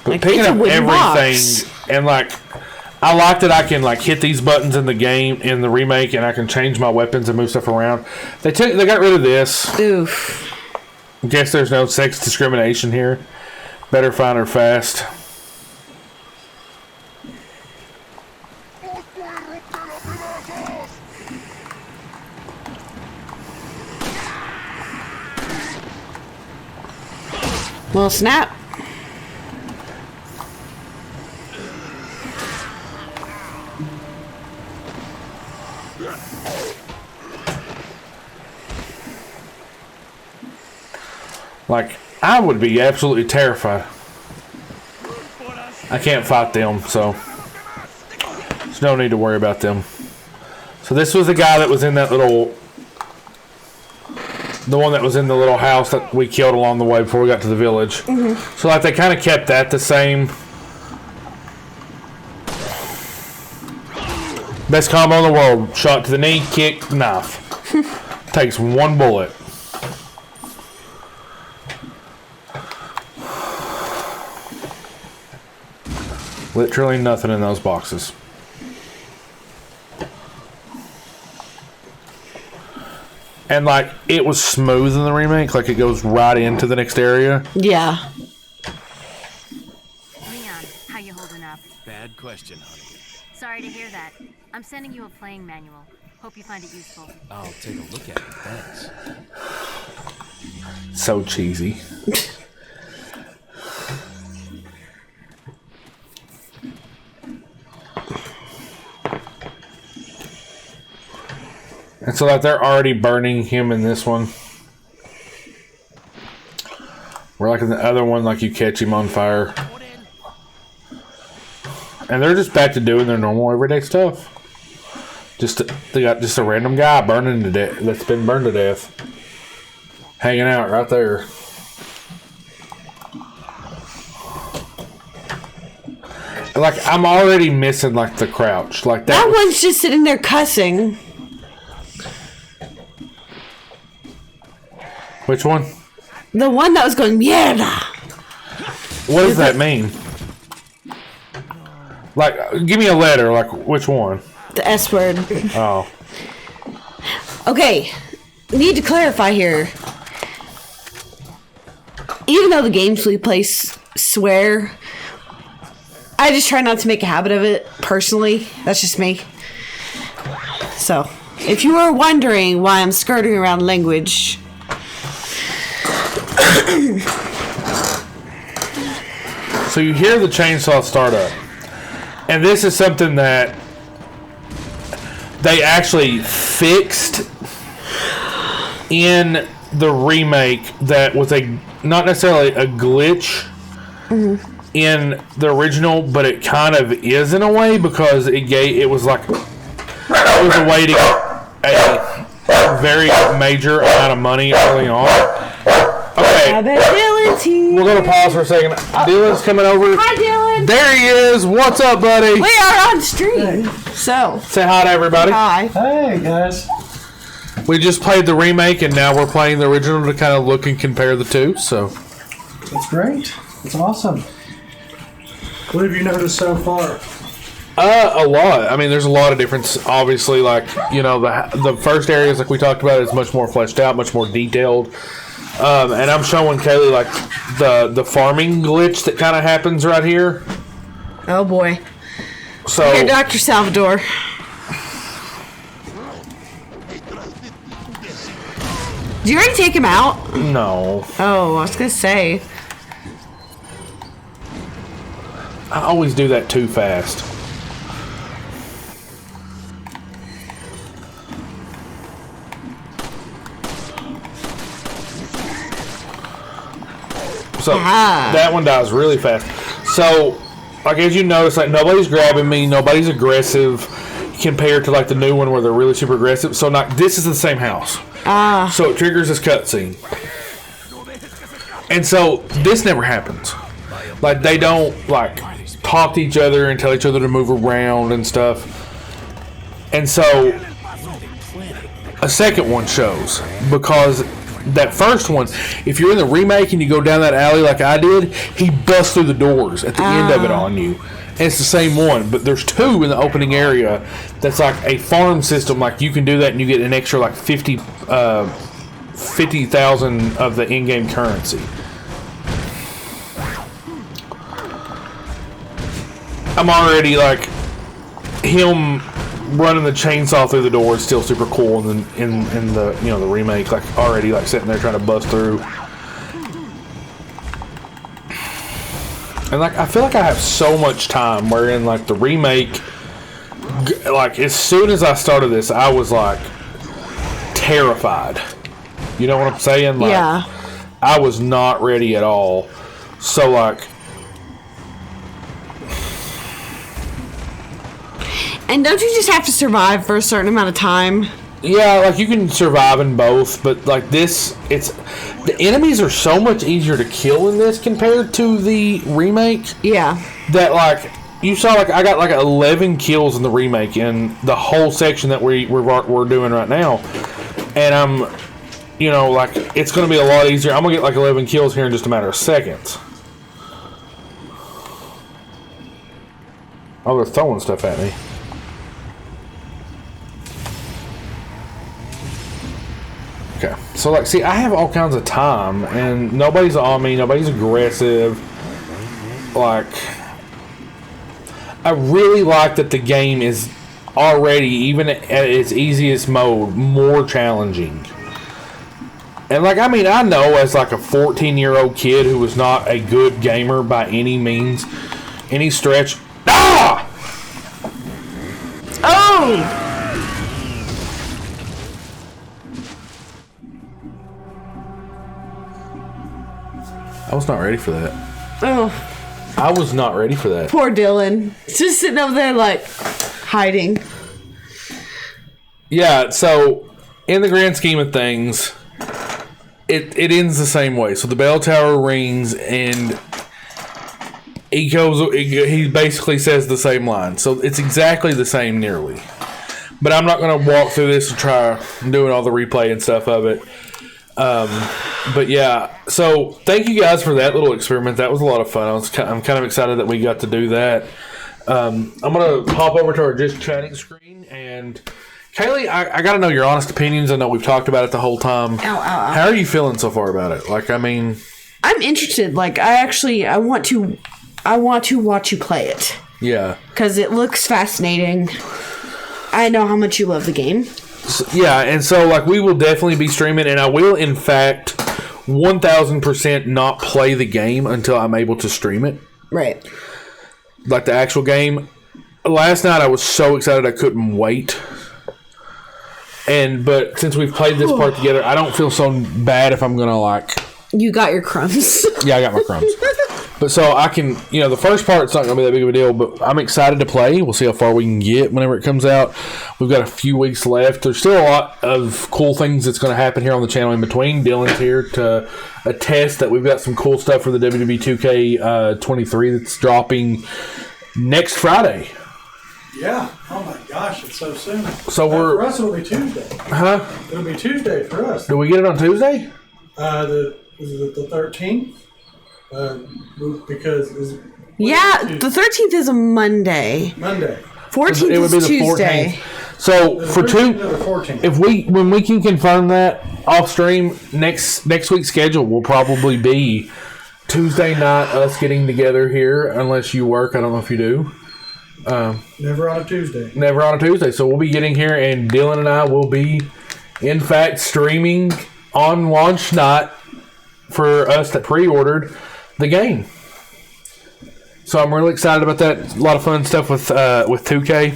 But like, picking up everything, box. and, like, I like that I can, like, hit these buttons in the game, in the remake, and I can change my weapons and move stuff around. They got rid of this. Oof. Guess there's no sex discrimination here. Better, finer, fast. Well, snap. Like, I would be absolutely terrified. I can't fight them, so there's no need to worry about them. So this was the guy that was in that little... The one that was in the little house that we killed along the way before we got to the village. Mm-hmm. So, like, they kind of kept that the same. Best combo in the world. Shot to the knee, kick, knife. Takes one bullet. Literally nothing in those boxes. And, like, it was smooth in the remake. Like, it goes right into the next area. Yeah. Leon, how you holding up? Bad question, honey. Sorry to hear that. I'm sending you a playing manual. Hope you find it useful. I'll take a look at it, thanks. So cheesy. And so, like, they're already burning him in this one. Where, like, in the other one, like, you catch him on fire. And they're just back to doing their normal everyday stuff. They got just a random guy burning to death, that's been burned to death. Hanging out right there. Like, I'm already missing, like, the crouch. Like, That one's just sitting there cussing. Which one? The one that was going, mierda. What does that mean? Like, give me a letter. Like, which one? The S word. Oh. Okay. Need to clarify here. Even though the games we play swear, I just try not to make a habit of it, personally. That's just me. So, if you were wondering why I'm skirting around language... So you hear the chainsaw start up. And this is something that they actually fixed in the remake that was not necessarily a glitch in the original, but it kind of is in a way, because it was a way to get a very major amount of money early on. Okay, we're going to pause for a second. Dylan's coming over. Hi, Dylan. There he is. What's up, buddy? We are on stream. So, say hi to everybody. hi. Hey, guys. We just played the remake, and now we're playing the original to kind of look and compare the two. So That's great. That's awesome. What have you noticed so far? a lot. I mean, there's a lot of difference. Obviously, like, you know, the first areas, like we talked about, is much more fleshed out, much more detailed. And I'm showing Kaylee, like, the farming glitch that kind of happens right here. Oh, boy. So, Here, Dr. Salvador. Did you already take him out? no. Oh, I was going to say. I always do that too fast. So that one dies really fast. So, like, as you notice, like, nobody's grabbing me, nobody's aggressive compared to, like, the new one where they're really super aggressive. So, like, this is the same house. So it triggers this cutscene. And so this never happens. Like, they don't, like, talk to each other and tell each other to move around and stuff. And so a second one shows, because that first one, if you're in the remake and you go down that alley like I did, he busts through the doors at the end of it on you. And it's the same one, but there's two in the opening area that's like a farm system. Like, you can do that and you get an extra like 50,000 of the in-game currency. I'm already like, him running the chainsaw through the door is still super cool, and then in the, you know, the remake, like, already like sitting there trying to bust through. And like, I feel like I have so much time, where in like the remake, like, as soon as I started this, I was like terrified. You know what I'm saying? Like, yeah. I was not ready at all. So like, and don't you just have to survive for a certain amount of time? yeah, like, you can survive in both, but like this, it's, the enemies are so much easier to kill in this compared to the remake. Yeah. That, like, you saw, like, I got like 11 kills in the remake in the whole section that we're doing right now, and I'm, you know, like, it's going to be a lot easier. I'm going to get like 11 kills here in just a matter of seconds. Oh, they're throwing stuff at me. Okay, so like, see, I have all kinds of time, and nobody's on me, nobody's aggressive. Like, I really like that the game is already, even at its easiest mode, more challenging. And like, I mean, I know as like a 14-year-old kid who was not a good gamer by any means, any stretch. Ah! Oh! I was not ready for that. Oh, I was not ready for that. poor Dylan. Just sitting over there, like, hiding. Yeah, so in the grand scheme of things, it ends the same way. So the bell tower rings, and he basically says the same line. So it's exactly the same, nearly. But I'm not going to walk through this and try doing all the replay and stuff of it. But yeah, so thank you guys for that little experiment. That was a lot of fun. I'm kind of excited that we got to do that. I'm going to hop over to our just chatting screen, and Kaylee, I got to know your honest opinions. I know we've talked about it the whole time. How are you feeling so far about it? Like, I mean, I'm interested. Like, I want to watch you play it. Yeah. Because it looks fascinating. I know how much you love the game. Yeah, and so, like, we will definitely be streaming, and I will, in fact, 1,000% not play the game until I'm able to stream it. Right. Like, the actual game. Last night, I was so excited I couldn't wait. But since we've played this part together, I don't feel so bad if I'm going to, like... You got your crumbs. Yeah, I got my crumbs. But so I can, you know, the first part's not going to be that big of a deal, but I'm excited to play. We'll see how far we can get whenever it comes out. We've got a few weeks left. There's still a lot of cool things that's going to happen here on the channel in between. Dylan's here to attest that we've got some cool stuff for the WWE 2K23 that's dropping next Friday. Yeah. Oh my gosh, it's so soon. So for us, it'll be Tuesday. Huh? It'll be Tuesday for us. Do we get it on Tuesday? Is it the 13th? Because yeah, the 13th is a Monday. 14th is Tuesday. 14th. So for when we can confirm that off stream, next week's schedule will probably be Tuesday night, us getting together here, unless you work. I don't know if you do. Never on a Tuesday. Never on a Tuesday. So we'll be getting here, and Dylan and I will be, in fact, streaming on launch night for us that pre-ordered the game. So I'm really excited about that. A lot of fun stuff with 2K.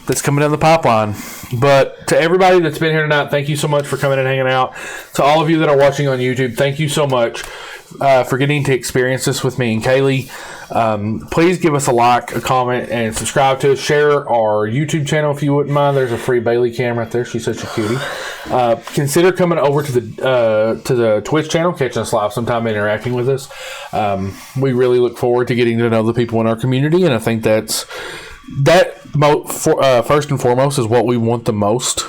that's coming down the pipeline. But to everybody that's been here tonight, thank you so much for coming and hanging out. To all of you that are watching on YouTube, thank you so much for getting to experience this with me and Kaylee. Please give us a like, a comment, and subscribe to us. Share our YouTube channel if you wouldn't mind. There's a free Bailey cam right there. She's such a cutie. Consider coming over to the Twitch channel, catching us live sometime, interacting with us. We really look forward to getting to know the people in our community, and I think first and foremost is what we want the most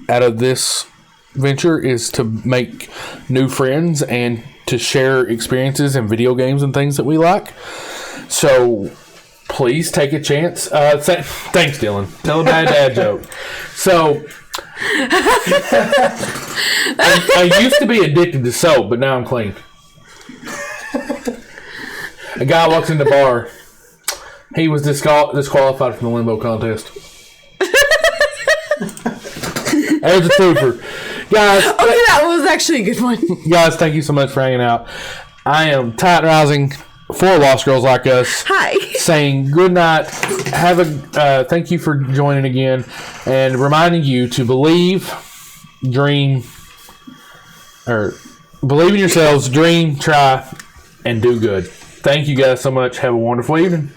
out of this venture, is to make new friends and to share experiences in video games and things that we like. So please take a chance. Thanks, Dylan. Tell a bad dad joke. So I used to be addicted to soap, but now I'm clean. A guy walks in the bar. He was disqualified from the limbo contest. There's a twofer. Guys, okay, that was actually a good one. Guys, thank you so much for hanging out. I am Titan Rising for Lost Girls Like Us. Hi. Saying good night. Thank you for joining again, and reminding you to believe in yourselves, dream, try, and do good. Thank you guys so much. Have a wonderful evening.